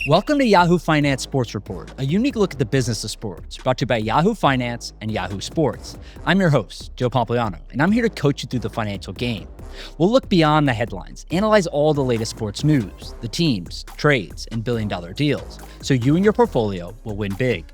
Welcome to Yahoo Finance Sports Report, a unique look at the business of sports, brought to you by Yahoo Finance and Yahoo Sports. I'm your host, Joe Pompliano, and I'm here to coach you through the financial game. We'll look beyond the headlines, analyze all the latest sports news, the teams, trades, and billion-dollar deals, so you and your portfolio will win big.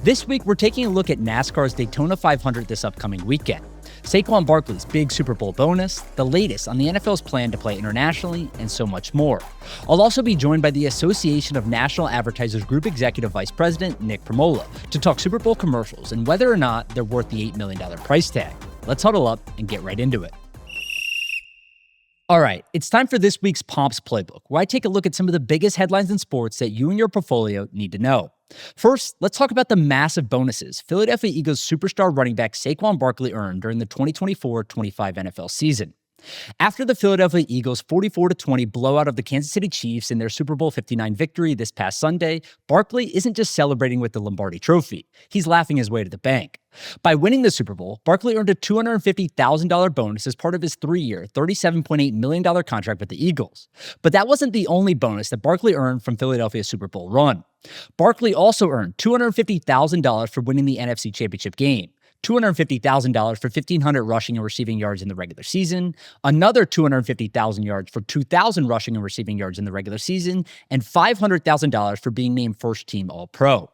This week, we're taking a look at NASCAR's Daytona 500 this upcoming weekend, Saquon Barkley's big Super Bowl bonus, the latest on the NFL's plan to play internationally, and so much more. I'll also be joined by the Association of National Advertisers Group Executive Vice President Nick Primola to talk Super Bowl commercials and whether or not they're worth the $8 million price tag. Let's huddle up and get right into it. All right, it's time for this week's Pomps Playbook, where I take a look at some of the biggest headlines in sports that you and your portfolio need to know. First, let's talk about the massive bonuses Philadelphia Eagles superstar running back Saquon Barkley earned during the 2024-25 NFL season. After the Philadelphia Eagles' 44-20 blowout of the Kansas City Chiefs in their Super Bowl 59 victory this past Sunday, Barkley isn't just celebrating with the Lombardi Trophy. He's laughing his way to the bank. By winning the Super Bowl, Barkley earned a $250,000 bonus as part of his 3-year, $37.8 million contract with the Eagles. But that wasn't the only bonus that Barkley earned from Philadelphia's Super Bowl run. Barkley also earned $250,000 for winning the NFC Championship game, $250,000 for 1,500 rushing and receiving yards in the regular season, another 250,000 yards for 2,000 rushing and receiving yards in the regular season, and $500,000 for being named first-team All-Pro.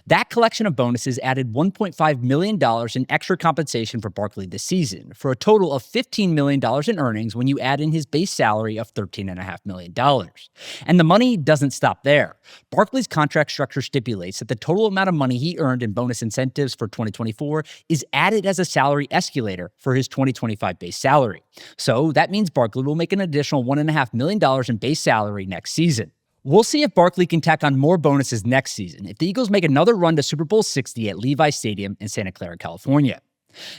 That collection of bonuses added $1.5 million in extra compensation for Barkley this season, for a total of $15 million in earnings when you add in his base salary of $13.5 million. And the money doesn't stop there. Barkley's contract structure stipulates that the total amount of money he earned in bonus incentives for 2024 is added as a salary escalator for his 2025 base salary. So that means Barkley will make an additional $1.5 million in base salary next season. We'll see if Barkley can tack on more bonuses next season if the Eagles make another run to Super Bowl 60 at Levi Stadium in Santa Clara, California.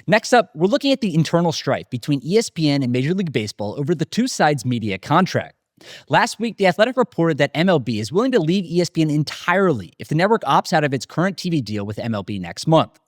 Next up, we're looking at the internal strife between ESPN and Major League Baseball over the two sides' media contract. Last week, The Athletic reported that MLB is willing to leave ESPN entirely if the network opts out of its current TV deal with MLB next month.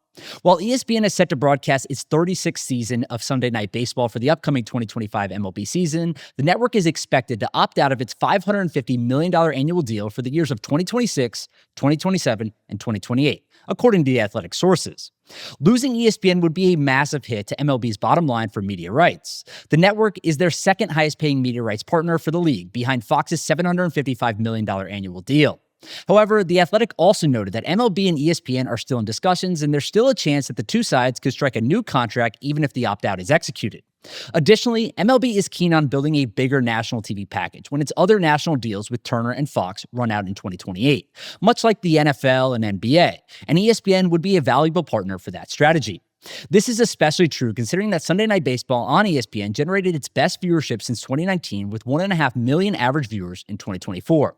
While ESPN is set to broadcast its 36th season of Sunday Night Baseball for the upcoming 2025 MLB season, the network is expected to opt out of its $550 million annual deal for the years of 2026, 2027, and 2028, according to The Athletic sources. Losing ESPN would be a massive hit to MLB's bottom line for media rights. The network is their second highest paying media rights partner for the league, behind Fox's $755 million annual deal. However, The Athletic also noted that MLB and ESPN are still in discussions, and there's still a chance that the two sides could strike a new contract even if the opt-out is executed. Additionally, MLB is keen on building a bigger national TV package when its other national deals with Turner and Fox run out in 2028, much like the NFL and NBA, and ESPN would be a valuable partner for that strategy. This is especially true considering that Sunday Night Baseball on ESPN generated its best viewership since 2019 with 1.5 million average viewers in 2024.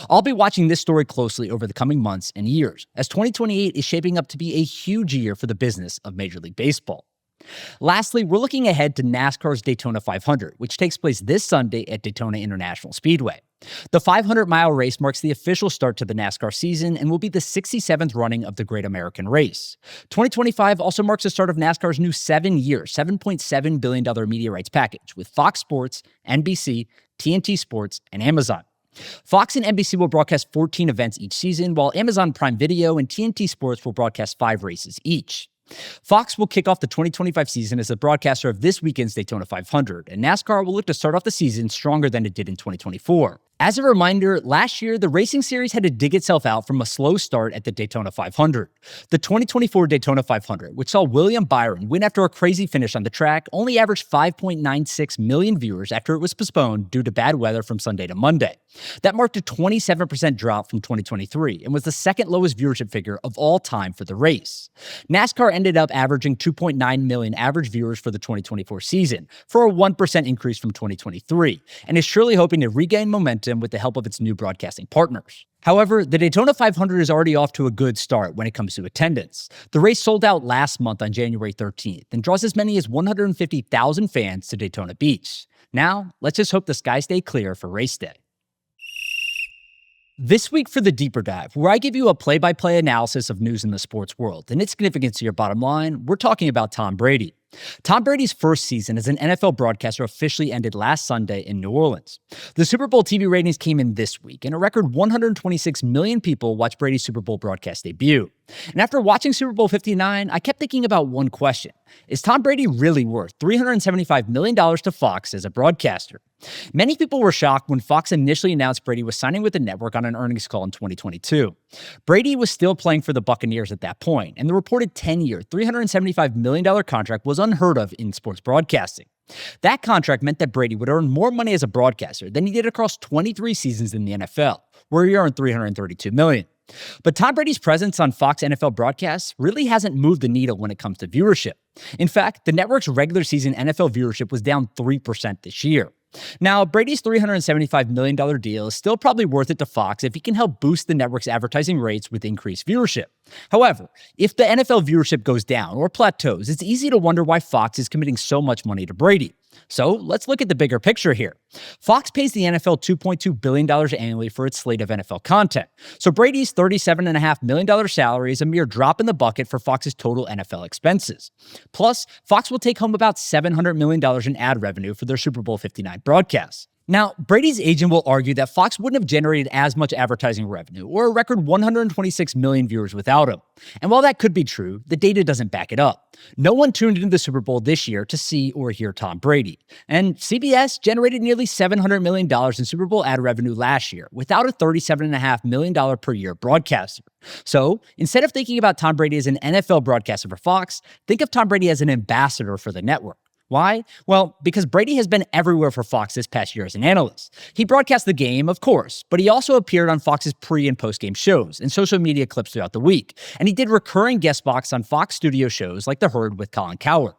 I'll be watching this story closely over the coming months and years, as 2028 is shaping up to be a huge year for the business of Major League Baseball. Lastly, we're looking ahead to NASCAR's Daytona 500, which takes place this Sunday at Daytona International Speedway. The 500-mile race marks the official start to the NASCAR season and will be the 67th running of the Great American Race. 2025 also marks the start of NASCAR's new 7-year, $7.7 billion media rights package with Fox Sports, NBC, TNT Sports, and Amazon. Fox and NBC will broadcast 14 events each season, while Amazon Prime Video and TNT Sports will broadcast 5 races each. Fox will kick off the 2025 season as the broadcaster of this weekend's Daytona 500, and NASCAR will look to start off the season stronger than it did in 2024. As a reminder, last year, the racing series had to dig itself out from a slow start at the Daytona 500. The 2024 Daytona 500, which saw William Byron win after a crazy finish on the track, only averaged 5.96 million viewers after it was postponed due to bad weather from Sunday to Monday. That marked a 27% drop from 2023 and was the second lowest viewership figure of all time for the race. NASCAR ended up averaging 2.9 million average viewers for the 2024 season, for a 1% increase from 2023, and is surely hoping to regain momentum with the help of its new broadcasting partners. However, the Daytona 500 is already off to a good start when it comes to attendance. The race sold out last month on January 13th and draws as many as 150,000 fans to Daytona Beach. Now, let's just hope the skies stay clear for race day. This week for the Deeper Dive, where I give you a play-by-play analysis of news in the sports world and its significance to your bottom line, we're talking about Tom Brady. Tom Brady's first season as an NFL broadcaster officially ended last Sunday in New Orleans. The Super Bowl TV ratings came in this week, and a record 126 million people watched Brady's Super Bowl broadcast debut. And after watching Super Bowl 59, I kept thinking about one question. Is Tom Brady really worth $375 million to Fox as a broadcaster? Many people were shocked when Fox initially announced Brady was signing with the network on an earnings call in 2022. Brady was still playing for the Buccaneers at that point, and the reported 10-year, $375 million contract was unheard of in sports broadcasting. That contract meant that Brady would earn more money as a broadcaster than he did across 23 seasons in the NFL, where he earned $332 million. But Tom Brady's presence on Fox NFL broadcasts really hasn't moved the needle when it comes to viewership. In fact, the network's regular season NFL viewership was down 3% this year. Now, Brady's $375 million deal is still probably worth it to Fox if he can help boost the network's advertising rates with increased viewership. However, if the NFL viewership goes down or plateaus, it's easy to wonder why Fox is committing so much money to Brady. So let's look at the bigger picture here. Fox pays the NFL $2.2 billion annually for its slate of NFL content. So Brady's $37.5 million salary is a mere drop in the bucket for Fox's total NFL expenses. Plus, Fox will take home about $700 million in ad revenue for their Super Bowl 59 broadcasts. Now, Brady's agent will argue that Fox wouldn't have generated as much advertising revenue or a record 126 million viewers without him. And while that could be true, the data doesn't back it up. No one tuned into the Super Bowl this year to see or hear Tom Brady. And CBS generated nearly $700 million in Super Bowl ad revenue last year without a $37.5 million per year broadcaster. So instead of thinking about Tom Brady as an NFL broadcaster for Fox, think of Tom Brady as an ambassador for the network. Why? Well, because Brady has been everywhere for Fox this past year as an analyst. He broadcast the game, of course, but he also appeared on Fox's pre- and post-game shows and social media clips throughout the week. And he did recurring guest spots on Fox studio shows like The Herd with Colin Cowherd.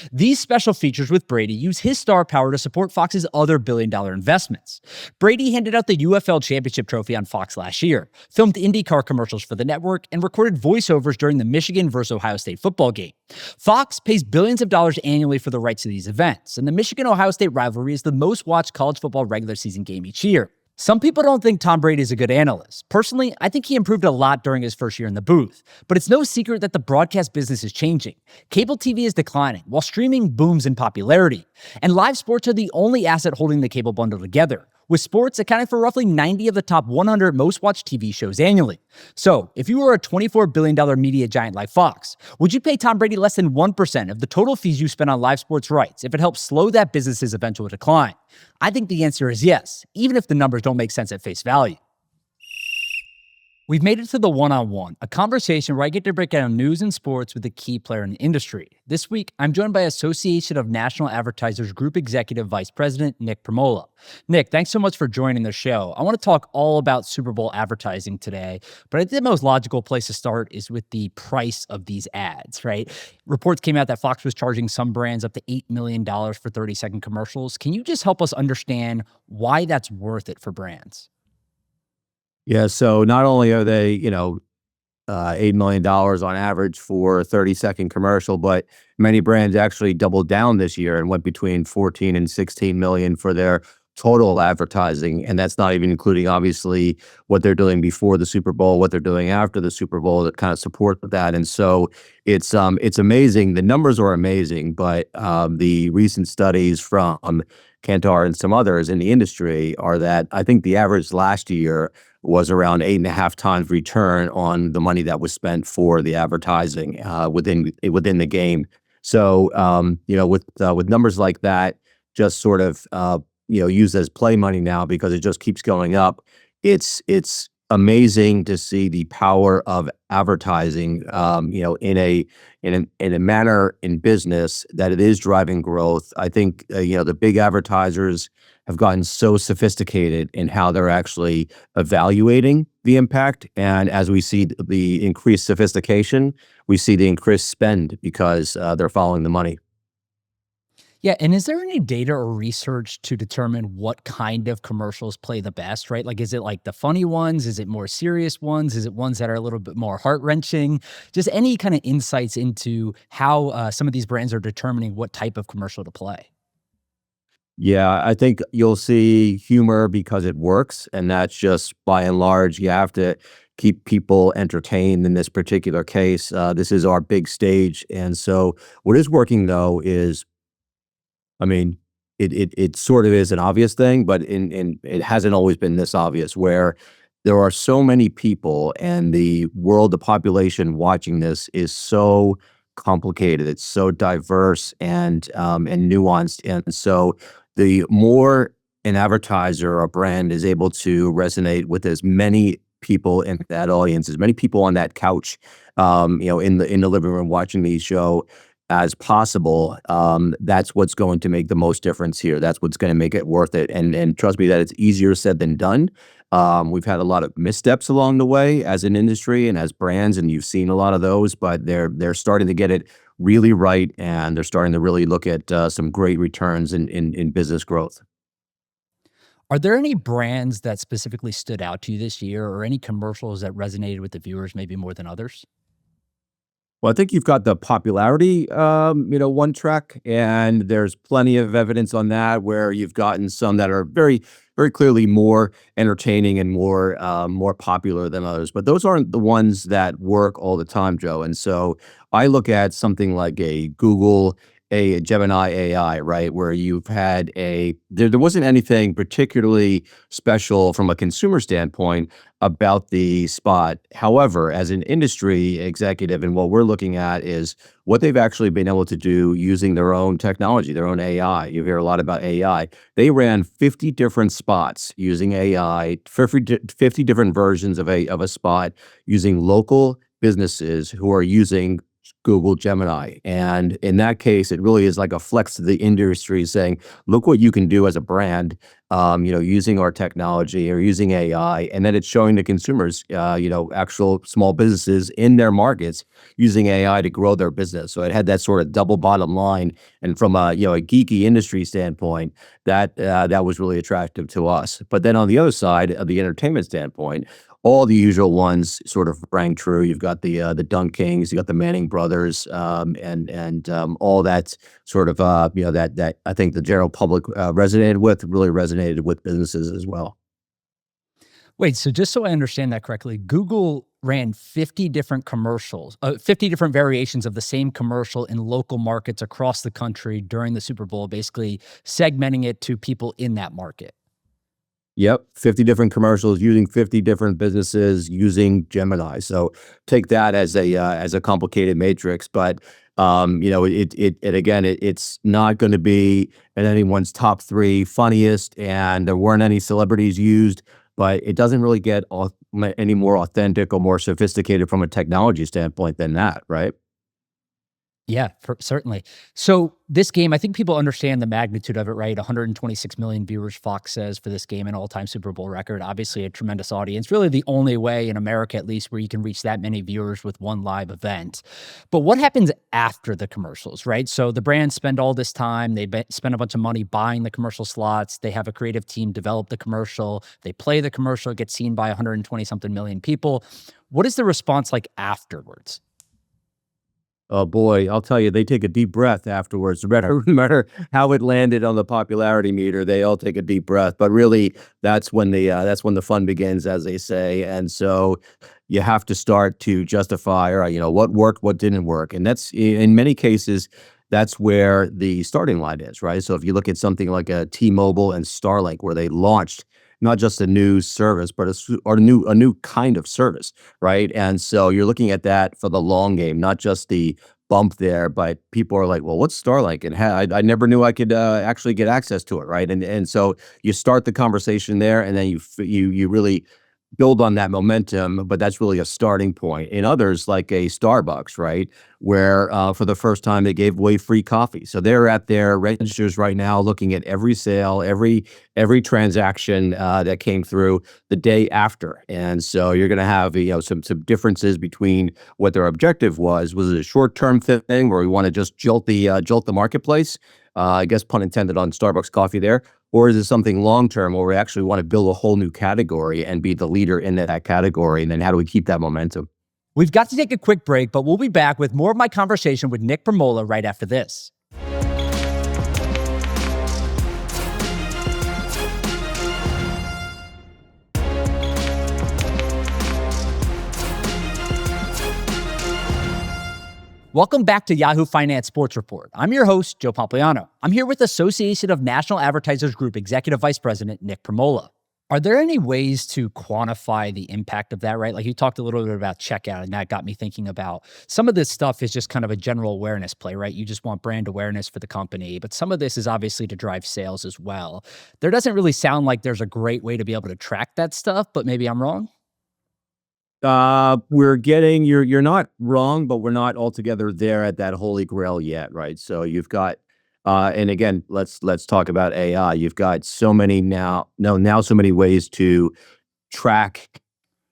These special features with Brady use his star power to support Fox's other billion-dollar investments. Brady handed out the UFL Championship Trophy on Fox last year, filmed IndyCar commercials for the network, and recorded voiceovers during the Michigan versus Ohio State football game. Fox pays billions of dollars annually for the rights to these events, and the Michigan-Ohio State rivalry is the most-watched college football regular season game each year. Some people don't think Tom Brady is a good analyst. Personally, I think he improved a lot during his first year in the booth. But it's no secret that the broadcast business is changing. Cable TV is declining, while streaming booms in popularity. And live sports are the only asset holding the cable bundle together, with sports accounting for roughly 90 of the top 100 most-watched TV shows annually. So, if you were a $24 billion media giant like Fox, would you pay Tom Brady less than 1% of the total fees you spend on live sports rights if it helps slow that business's eventual decline? I think the answer is yes, even if the numbers don't make sense at face value. We've made it to the one-on-one, a conversation where I get to break down news and sports with a key player in the industry. This week, I'm joined by Association of National Advertisers Group Executive Vice President Nick Primola. Nick, thanks so much for joining the show. I want to talk all about Super Bowl advertising today, but I think the most logical place to start is with the price of these ads, right? Reports came out that Fox was charging some brands up to $8 million for 30-second commercials. Can you just help us understand why that's worth it for brands? Yeah, so not only are they, $8 million on average for a 30-second commercial, but many brands actually doubled down this year and went between 14 and 16 million for their total advertising. And that's not even including, obviously, what they're doing before the Super Bowl, what they're doing after the Super Bowl that kind of support that. And so it's amazing. The numbers are amazing, but the recent studies from Kantar and some others in the industry are that I think the average last year was around 8.5 times return on the money that was spent for the advertising within the game. So with numbers like that, just sort of used as play money now because it just keeps going up. It's amazing to see the power of advertising, in a manner in business that it is driving growth. I think the big advertisers have gotten so sophisticated in how they're actually evaluating the impact, and as we see the increased sophistication, we see the increased spend because they're following the money. Yeah, and is there any data or research to determine what kind of commercials play the best, right? Like, is it like the funny ones? Is it more serious ones? Is it ones that are a little bit more heart-wrenching? Just any kind of insights into how some of these brands are determining what type of commercial to play. Yeah, I think you'll see humor because it works, and that's just by and large. You have to keep people entertained in this particular case. This is our big stage. And so what is working though is, I mean, it sort of is an obvious thing, but in it hasn't always been this obvious where there are so many people and the population watching this is so complicated. It's so diverse and nuanced. And so the more an advertiser or brand is able to resonate with as many people in that audience, as many people on that couch, in the living room watching the show as possible, that's what's going to make the most difference here. That's what's going to make it worth it. And trust me, that it's easier said than done. We've had a lot of missteps along the way as an industry and as brands, and you've seen a lot of those, but they're starting to get it really right, and they're starting to really look at some great returns in business growth. Are there any brands that specifically stood out to you this year or any commercials that resonated with the viewers maybe more than others? Well, I think you've got the popularity, one track, and there's plenty of evidence on that where you've gotten some that are very, very clearly more entertaining and more popular than others. But those aren't the ones that work all the time, Joe. And so I look at something like a Google, a Gemini AI, right, where you've had there wasn't anything particularly special from a consumer standpoint about the spot. However, as an industry executive, and what we're looking at is what they've actually been able to do using their own technology, their own AI. You hear a lot about AI. They ran 50 different spots using AI, 50 different versions of a spot using local businesses who are using Google Gemini. And in that case, it really is like a flex to the industry saying, look what you can do as a brand, using our technology or using AI. And then it's showing the consumers, actual small businesses in their markets using AI to grow their business. So it had that sort of double bottom line. And from a geeky industry standpoint, that was really attractive to us. But then on the other side of the entertainment standpoint, all the usual ones sort of rang true. You've got the Dunk Kings, you got the Manning brothers, and all that sort of that I think the general public really resonated with businesses as well. Wait, so just so I understand that correctly, Google ran 50 different commercials, 50 different variations of the same commercial in local markets across the country during the Super Bowl, basically segmenting it to people in that market. Yep, 50 different commercials using 50 different businesses using Gemini. So take that as a complicated matrix, but it's not going to be in anyone's top three funniest, and there weren't any celebrities used, but it doesn't really get any more authentic or more sophisticated from a technology standpoint than that, right? Yeah, certainly. So this game, I think people understand the magnitude of it, right? 126 million viewers, Fox says, for this game, an all-time Super Bowl record. Obviously, a tremendous audience. Really, the only way in America, at least, where you can reach that many viewers with one live event. But what happens after the commercials, right? So the brands spend all this time. They spend a bunch of money buying the commercial slots. They have a creative team develop the commercial. They play the commercial. It gets seen by 120-something million people. What is the response like afterwards? Oh boy, I'll tell you, they take a deep breath afterwards. No matter how it landed on the popularity meter, they all take a deep breath. But really, that's when the fun begins, as they say. And so you have to start to justify, all right, what worked, what didn't work, and that's in many cases. That's where the starting line is, right? So if you look at something like a T-Mobile and Starlink, where they launched not just a new service, but a new kind of service, right? And so you're looking at that for the long game, not just the bump there, but people are like, well, what's Starlink? And I never knew I could actually get access to it, right? And so you start the conversation there, and then you really build on that momentum, but that's really a starting point. In others, like a Starbucks, right, where for the first time they gave away free coffee. So they're at their registers right now, looking at every sale, every transaction that came through the day after. And so you're going to have some differences between what their objective was. Was it a short-term thing where we want to just jolt the marketplace? I guess pun intended on Starbucks coffee there. Or is it something long-term where we actually want to build a whole new category and be the leader in that category? And then how do we keep that momentum? We've got to take a quick break, but we'll be back with more of my conversation with Nick Premola right after this. Welcome back to Yahoo Finance Sports Report. I'm your host, Joe Pompliano. I'm here with Association of National Advertisers Group Executive Vice President Nick Primola. Are there any ways to quantify the impact of that, right? Like you talked a little bit about checkout, and that got me thinking about some of this stuff is just kind of a general awareness play, right? You just want brand awareness for the company, but some of this is obviously to drive sales as well. There doesn't really sound like there's a great way to be able to track that stuff, but maybe I'm wrong. You're not wrong, but we're not altogether there at that holy grail yet, right? So you've got, and again, let's talk about AI. You've got so many now so many ways to track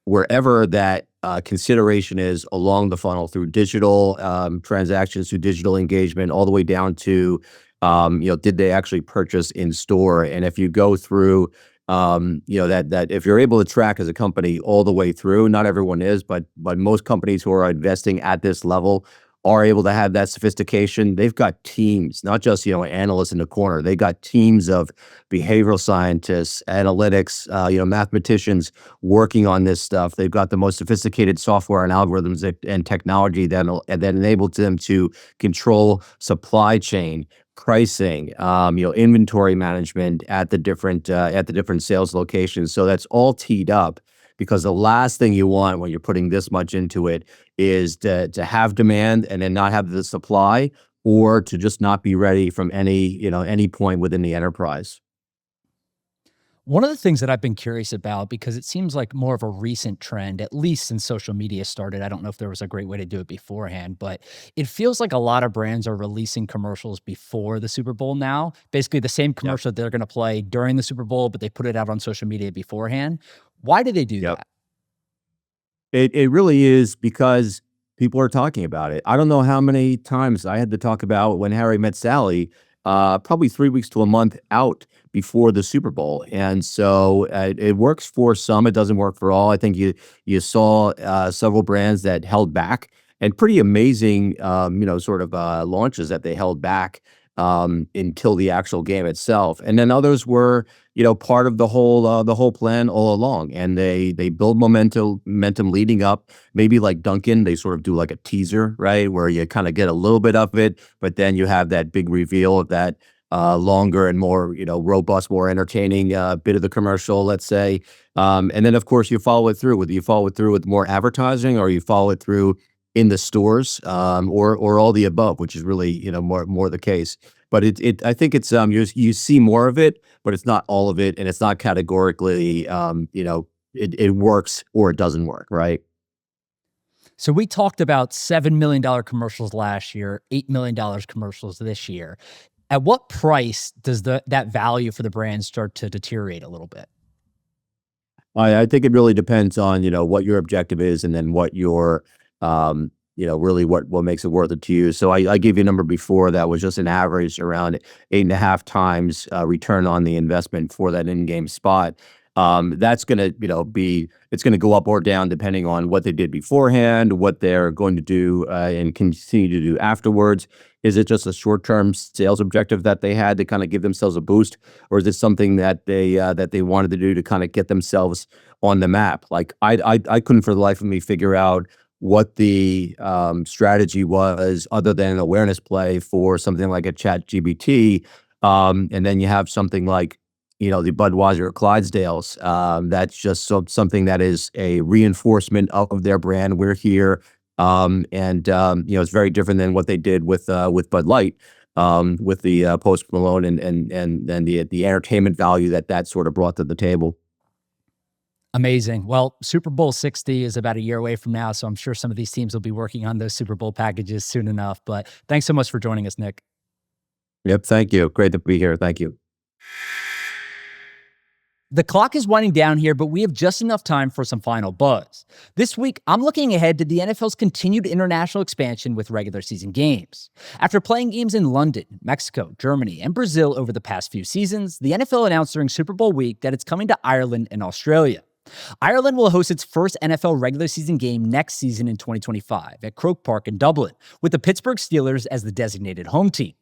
wherever that consideration is along the funnel through digital transactions, through digital engagement, all the way down to, did they actually purchase in store? And if you go through, that if you're able to track as a company all the way through, not everyone is, but most companies who are investing at this level are able to have that sophistication. They've got teams, not just, analysts in the corner. They got teams of behavioral scientists, analytics, mathematicians working on this stuff. They've got the most sophisticated software and algorithms and technology that enables them to control supply chain, pricing, inventory management at the different sales locations. So that's all teed up, because the last thing you want when you're putting this much into it is to have demand and then not have the supply, or to just not be ready from any point within the enterprise. One of the things that I've been curious about, because it seems like more of a recent trend, at least since social media started. I don't know if there was a great way to do it beforehand, but it feels like a lot of brands are releasing commercials before the Super Bowl now. Basically, the same Yep. commercial they're going to play during the Super Bowl, but they put it out on social media beforehand. Why do they do Yep. that? It really is because people are talking about it. I don't know how many times I had to talk about When Harry Met Sally, probably 3 weeks to a month out before the Super Bowl. And so, it works for some, it doesn't work for all. I think you saw, several brands that held back, and pretty amazing, launches that they held back, until the actual game itself. And then others were, part of the whole plan all along, and they build momentum leading up. Maybe like Dunkin', they sort of do like a teaser, right, where you kind of get a little bit of it, but then you have that big reveal of that longer and more, robust, more entertaining bit of the commercial, let's say. And then of course you follow it through with more advertising, or you follow it through in the stores, or all the above, which is really, more the case. But I think it's, you see more of it, but it's not all of it, and it's not categorically, it works or it doesn't work, right? So we talked about $7 million commercials last year, $8 million commercials this year. At what price does that value for the brand start to deteriorate a little bit? I think it really depends on, what your objective is, and then really what makes it worth it to you. So I gave you a number before that was just an average around 8.5 times return on the investment for that in-game spot. That's gonna, it's gonna go up or down depending on what they did beforehand, what they're going to do and continue to do afterwards. Is it just a short-term sales objective that they had to kind of give themselves a boost, or is it something that they wanted to do to kind of get themselves on the map? Like I couldn't for the life of me figure out what the strategy was, other than an awareness play for something like a Chat GBT. And then you have something like, the Budweiser or Clydesdales. That's just something that is a reinforcement of their brand. We're here. It's very different than what they did with Bud Light, with the Post Malone and the entertainment value that sort of brought to the table. Amazing. Well, Super Bowl 60 is about a year away from now, so I'm sure some of these teams will be working on those Super Bowl packages soon enough. But thanks so much for joining us, Nick. Yep. Thank you. Great to be here. Thank you. The clock is winding down here, but we have just enough time for some final buzz. This week, I'm looking ahead to the NFL's continued international expansion with regular season games. After playing games in London, Mexico, Germany, and Brazil over the past few seasons, the NFL announced during Super Bowl week that it's coming to Ireland and Australia. Ireland will host its first NFL regular season game next season in 2025 at Croke Park in Dublin, with the Pittsburgh Steelers as the designated home team.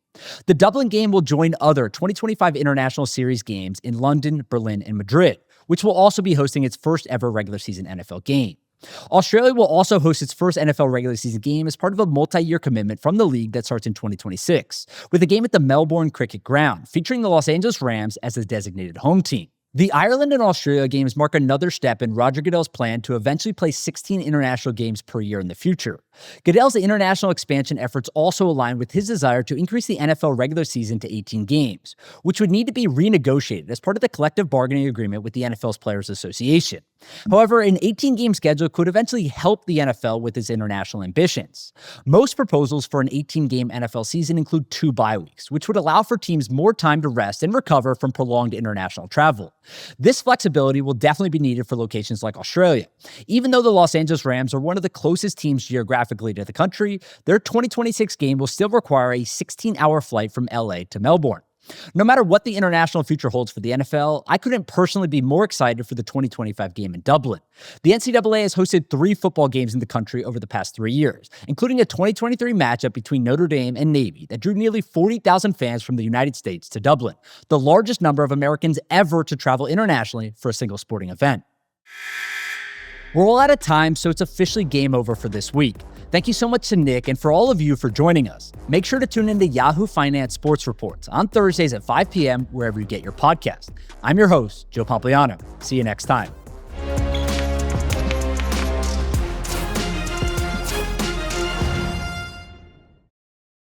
The Dublin game will join other 2025 International Series games in London, Berlin, and Madrid, which will also be hosting its first ever regular season NFL game. Australia will also host its first NFL regular season game as part of a multi-year commitment from the league that starts in 2026, with a game at the Melbourne Cricket Ground, featuring the Los Angeles Rams as the designated home team. The Ireland and Australia games mark another step in Roger Goodell's plan to eventually play 16 international games per year in the future. Goodell's international expansion efforts also align with his desire to increase the NFL regular season to 18 games, which would need to be renegotiated as part of the collective bargaining agreement with the NFL's Players Association. However, an 18-game schedule could eventually help the NFL with its international ambitions. Most proposals for an 18-game NFL season include 2 bye weeks, which would allow for teams more time to rest and recover from prolonged international travel. This flexibility will definitely be needed for locations like Australia. Even though the Los Angeles Rams are one of the closest teams geographically to the country, their 2026 game will still require a 16-hour flight from LA to Melbourne. No matter what the international future holds for the NFL, I couldn't personally be more excited for the 2025 game in Dublin. The NCAA has hosted 3 football games in the country over the past 3 years, including a 2023 matchup between Notre Dame and Navy that drew nearly 40,000 fans from the United States to Dublin, the largest number of Americans ever to travel internationally for a single sporting event. We're all out of time, so it's officially game over for this week. Thank you so much to Nick and for all of you for joining us. Make sure to tune into Yahoo Finance Sports Reports on Thursdays at 5 p.m. wherever you get your podcast. I'm your host, Joe Pompliano. See you next time.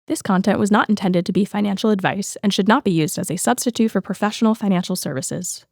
This content was not intended to be financial advice and should not be used as a substitute for professional financial services.